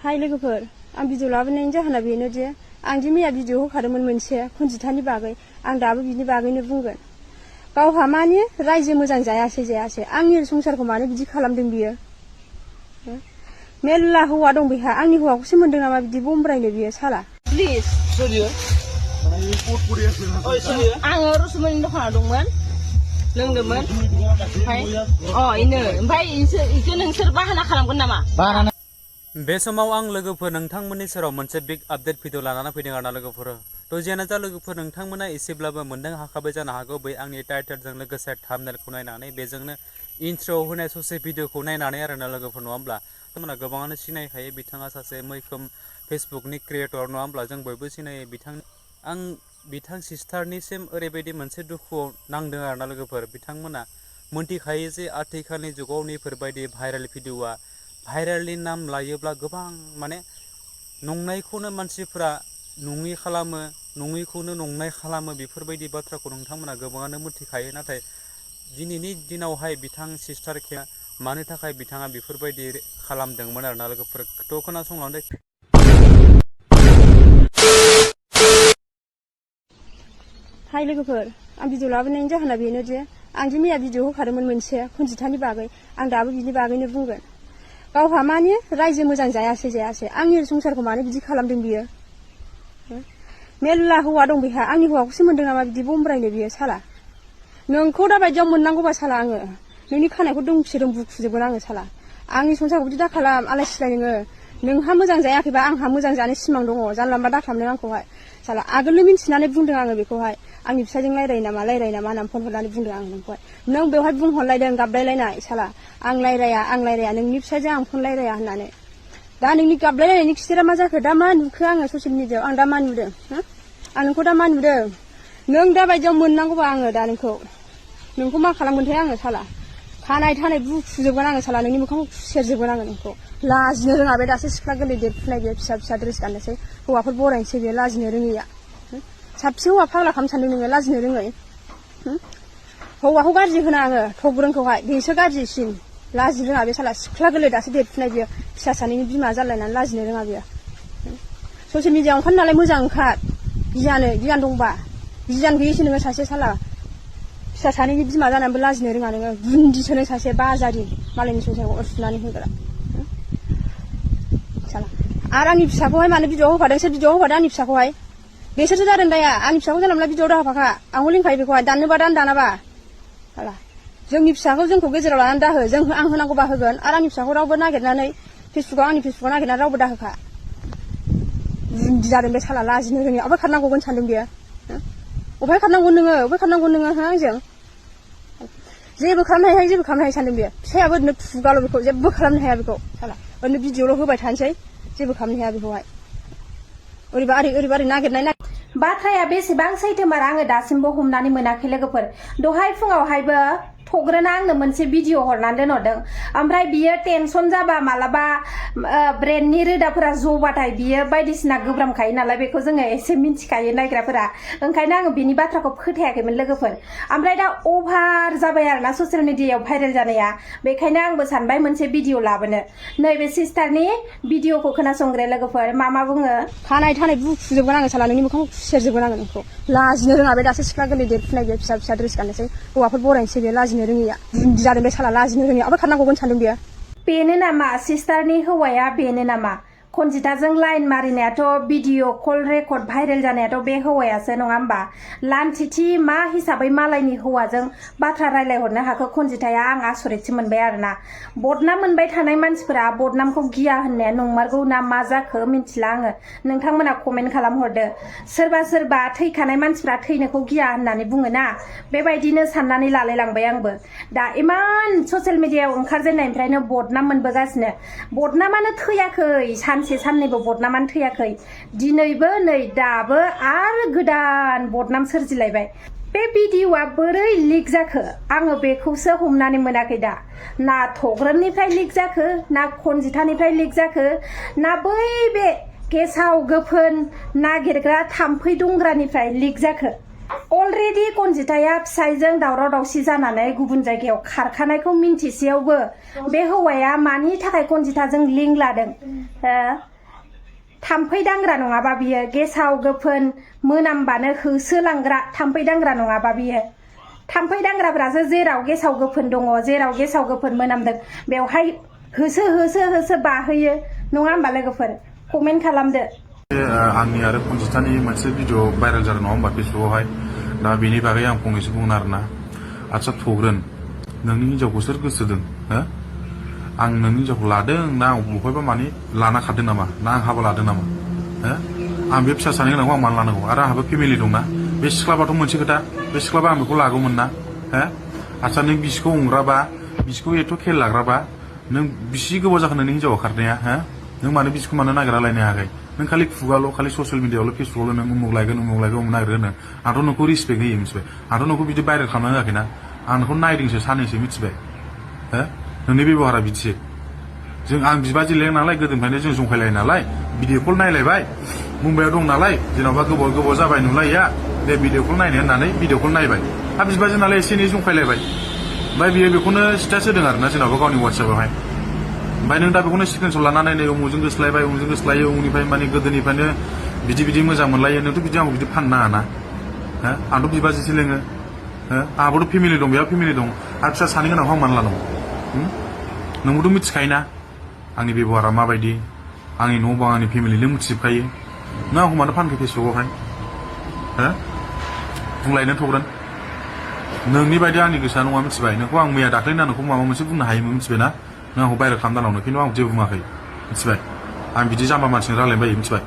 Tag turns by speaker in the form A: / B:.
A: हाय लोगोफोर आं भिडिअ लाबोनायनि जाहोना बेनो जे आं दि मैया भिडिअ होखादोंमोन मोनसे खनजितानि बागै आं दाबो बिनि बागैनो बुंगोन। गावहा माने रायजो मोजां जायासै आंनि संसारखौ मानो बिदि खालामदों बियो। मेल्ला हौवा दं बेहा आंनि हौवाखौसो मोनदों नामा बिदि बमब्रायनो बियो साला।
B: प्लिज आङो रसमनिनि दखानाव दंमोन लोंदोंमोन ओमफ्राय इखो नोंसोर बाहाना खालामगोन नामा?
C: बे समाव आं लोगोफोर नोंथांमोननि सेराव मोनसे बिग आपडेट भिडिअ लानानै फैदों आरोना लोगोफोर। थ' जियानो जा लोगोफोर नोंथांमोना एसेब्लाबो मोनदां हाखाबाय जानो हागौ बै आंनि टाइटेलजों लोगोसे थाम्बनेलखौ नायनानै बेजोंनो इन्ट्र'आव होनाय ससे भिडिअखौ नायनानै आरोना लोगोफोर नङा होमब्ला नोंथांमोना गोबाङानो सिनायखायो बिथाङा सासे मैखोम फेसबुकनि क्रिएटर नङा होमब्ला जों बयबो सिनायो आं बिथां सिस्टारनिसिम ओरैबायदि मोनसे दुखुआव नांदों आरोना लोगोफोर। बिथांमोना मोनथिखायो जे आथिखालनि जुगाव नैफोरबायदि भाइरेल भिडिअआ भाइरेलनि नाम लायोब्ला गोबां माने नंनायखौनो मानसिफ्रा नङि खालामो नङैखौनो नंनाय खालामो बेफोरबायदि बाथ्राखौ नोंथांमोना गोबाङानो मिथिखायो। नाथाय दिनैनि दिनावहाय बिथां सिस्टार के मानो थाखाय बिथाङा बेफोरबायदि खालामदोंमोन आरोना लोगोफोर। थ' खोनासंलांदो।
A: हाय लोगोफोर आं भिडिअ लाबोनायनि जाहोना बेनो जे आं दि मैया भिडिअ होखादोंमोन मोनसे खनजितानि बागै आं दाबो बिनि बागैनो बुंगोन। गावहा माने रायजो मोजां जायासै आंनि संसारखौ मानो बिदि खालामदों बियो। मेल्ला हौवा दं बेहा आंनि हौवाखौसो मोनदों नामा बिदि बमब्रायनो बियो साला। नोंखौ दा बायदियाव मोननांगौबा साला आङो नोंनि खानायखौ दोंसे बुखुजोबगोन आङो साला। आंनि संसारखौ बिदि दा खालाम आलाय सिलाय नोंहा मोजां जायाखैबा आंहा मोजां जानो सिमां दङ जानला मोनला दाखालामदों आंखौहाय साला। आगोलनो मिन्थिनानै बुंदों आङो बेखौहाय आंनि फिसायजों रायरायो नामा होननानै फन हरनानै बुंदों आं नोंखौहाय। नों बेवहाय बुंहरलायदों गाबलायलायनाय साला आं रायराया नोंनि फिसायजों आं फन रायराया होननानै। दा नोंनि गाबलायलायनायनि खिथेरा मा जाखो दा मा नुखो आङो ससियेल मिडियाआव आं दा मा नुदों आं नोंखौ दा मा नुदों। नों दा बायदियाव मोननांगौबा आङो दा नोंखौ मा खालामगोनथाय आङो साला। खानाय थानाय बुखुजोबगोन आङो साला नोंनि मोखांखौ खुसेरजोबगोन आङो नोंखौ। लाजिनो रोङा बे दासो सिख्ला गोरलै देरफुनाय बे फिसा ड्रेस गाननोसै हौवाफोर बरायनोसै बे लाजिनो रोङैया। साबसे हौवा फाग्ला खालामनो सानदों नोङो लाजिनो रोङै। हौवाखौ गाज्रि होना आङो थग्रोनखौहाय बेसो गाज्रिसिन लाजिनो रोङा बे साला सिख्ला गोरलै दासो देरफुनाय बियो फिसा सानैनि बिमा जालायनानै लाजिनो रोङा बियो। ससियेल मिडियाआव ओंखार नालाय मोजां ओंखार गियान दंबा गियान गैयैसो नोङो सासे साला फिसा सानैनि बिमा जानानैबो लाजिनो रोङा नोङो गुन्दिसो नों सासे बाजारि मालायनि संसारखौ अरसुनानै होग्रा साला। आरो आंनि फिसाखौहाय मानो भिडिअ होफादों सोर भिडिअ होफादों आंनि फिसाखौहाय बेसोरसो जादों दाया। आंनि फिसाखौ जानला मोनला भिडिअ दाहोफाखा आंबो लिंखायो बेखौहाय दाननोबा दानाबा साला। जोंनि फिसाखौ जोंखौ गेजेराव लानानै दाहो आं होनांगौबा होगोन आरो आंनि फिसाखौ रावबो नागिरनानै आंनि फेसबुकाव नागिरनानै रावबो दाहोखा। गुन्दि जादों बे साला लाजिनो रोङि अबहाय खारनांगौगोन सानदों बियो अबहाय खारनांगौ नोङो आंजों जेबो खालामनो हाया सानदों बियो। फिसायाबो ओरैनो खुगाल' बेखौ जेबो खालामनो हाया बेखौ साला ओरैनो भिडिअल' होबाय थानोसै जेबो खालामनो हाया बेखौहाय ओरैबारै नागिरनाय
D: बाथ्राया बेसेबां सैथोमार आङो दासिमबो हमनानै मोनाखै लोगोफोर। दहाय फुङावहायबो थग्रोना आंनो मोनसे भिडिअ हरनानै दोनहरदों ओमफ्राय बियो टेनसन जाबा मालाबा ब्रेननि रोदाफोरा जबाथाय बियो बायदिसिना गोब्रामखायो नालाय बेखौ जोङो एसे मिन्थिखायो नायग्राफोरा ओंखायनो आङो बिनि बाथ्राखौ फोथायाखैमोन लोगोफोर। ओमफ्राय दा अभार जाबाय आरोना ससियेल मिडियायाव भाइरेल जानाया बेखायनो आंबो सानबाय मोनसे भिडिअ लाबोनो। नैबे सिस्टारनि भिडिअखौ खोनासंग्रो लोगोफोर मा बुङो।
A: खानाय थानाय बुखुजोबगोन आङो साला नोंनि मोखांखौ खुसेरजोबगोन आङो नोंखौ। लाजिनो रोङा बे दासो सिख्ला गोरलै देरफुनाय बे फिसा ड्रेस गाननोसै हौवाफोर बरायनोसै बे लाजिनो रोङैया गुन्दि जादों बे साला लाजिनो रोङैया अबहाय खारनांगौगोन सानदों बियो।
D: बेनो नामा सिस्टारनि हौवाया बेनो नामा खनजिताजों लाइन मारिनायाथ' भिडिअ कल रेकर्ड भाइरेल जानायाथ' बे हौवायासो नङा होमबा। लान्थिथि मा हिसाबै मालायनि हौवाजों बाथ्रा रायलायहरनो हाखो खनजिताया आं आसरितसो मोनबाय आरोना। बदनाम मोनबाय थानाय मानसिफोरा बदनामखौ गिया होननाया नंमारगौ ना मा जाखो मिन्थिला आङो नोंथांमोना कमेन्ट खालामहरदो। सोरबा थैखानाय मानसिफ्रा थैनोखौ गिया होननानै बुङोना बेबायदिनो साननानै लालायलांबाय आंबो। दा इमान ससियेल मिडियायाव ओंखारजेननायनिफ्रायनो बदनाम मोनबोगासिनो बदनामानो थैयाखै सानसे साननैबो बदनामानो थैयाखै दिनैबो नै दाबो आरो गोदान बदनाम सोरजिलायबाय। बे भिडिअआ बोरै लिक जाखो आङो बेखौसो हमनानै मोनाखै दा। ना थग्रोननिफ्राय लिक जाखो ना खनजितानिफ्राय लिक जाखो ना बै बे गेसाव गोफोन नागिरग्रा थाम्फै दंग्रानिफ्राय लिक जाखो अलरेडि कनजिताया फिसायजों दावराव दावसि जानानै गुबुन जायगायाव खारखानायखौ मिन्थिसेयावबो बे हौवाया मानि थाखाय कनजिताजों लिंक लादों थाम्फै दांग्रा नङाबा बियो गेसाव गोफोन मोनामबानो होसोलांग्रा थाम्फै दांग्रा नङाबा बियो थाम्फै दांग्राफ्रासो जेराव गेसाव गोफोन दङ जेराव गेसाव गोफोन मोनामदों बेवहाय होसो होसो होसो बाहोयो नङा होमबा लोगोफोर कमेन्ट खालामदो
E: आंनि आरो कनजितानि मोनसे भिडिअ भाइरेल जादों नङा होमबा फेसबुकआवहाय दा बेनि बागै आं फंनैसो बुंगोन आरोना आदसा थग्रोन नोंनि हिनजावखौ सोर गोसोदों हो आं नोंनि हिनजावखौ लादों ना आं बबेहायबा माने लाना खारदों नामा ना आं हाबा लादों नामा हो आं बे फिसा सानै गोनांखौ आं मानो लानांगौ आरो आंहाबो फेमिलि दंना बे सिख्लाबाथ' मोनसे खोथा बे सिख्लाबा आं बेखौ लागौमोन ना हो आदसा नों बिसिखौ हमग्राबा बिसिखौ एथ' खेल लाग्राबा नों बिसि गोबाव जाखो नोंनि हिनजावा खारनाया हो नों मानो बिसिखौ मानो नागिरना लायनो हायाखै नों खालि खुगाल' खालि ससियेल मिडियाआवल' फेसबुकआवल' नों उमुक लायगोन नागिरगोन होनो आंथ' नोंखौ रिसपेक्ट होयो मिथिबाय आंथ' नोंखौ बिदि भाइरेल खालामना होआखैना आं नोंखौ नायदोंसो सानैसो मिथिबाय हो नोंनि बेब'हारा बिदिसो जों आं बिबाजै लें नालाय गोदोनिफ्रायनो जों जंखायलायो नालाय भिडिअ कल नायलायबाय मुम्बाइआव दं नालाय जेन'बा गोबाव जाबाय नुलायिया दे भिडिअ कल नायनो होननानै भिडिअ कल नायबाय आरो बिबाजै नालाय एसे एनै जंखायलायबाय ओमफ्राय बियो बेखौनो स्टेटास होदों आरोना जेन'बा गावनि वाट्सएपआवहाय ओमफ्राय नों दा बेखौनो स्क्रिनशट लानानै नै उमुजों गोसोलायबाय उमुजों गोसोलायो उमुनिफ्राय माने गोदोनिफ्रायनो बिदि मोजां मोनलायो नोंथ' बिदि आंखौ बिदि फाननो नाङा ना हो आंथ' बिबाजैसो लेङो हो आंहाबोथ' फेमिलि दं बेहा फेमिलि दं आरो फिसा सानै गोनांखौ आं मानो लानांगौ नोंबोथ' मिथिखायोना आंनि बेब'हारा माबायदि आंनि न' बां आंनि फेमिलि नों मिथिजोबखायो नों आंखौ मानो फानखो फेसबुकआवहाय हो बुंलायनो थग्रोन नोंनि बायदि आंनि गोसोआ नङा मिथिबाय नोंखौ आं मैया दाख्लैना नोंखौ माबा मोनसे बुंनो हायोमोन मिथिबायना नों आंखौ भाइरेल खालामना लानो खिन्थु आं जेबो बुङाखै मिथिबाय आं बिदि जाम्बा मानसिजों रायलायनो बायो मिथिबाय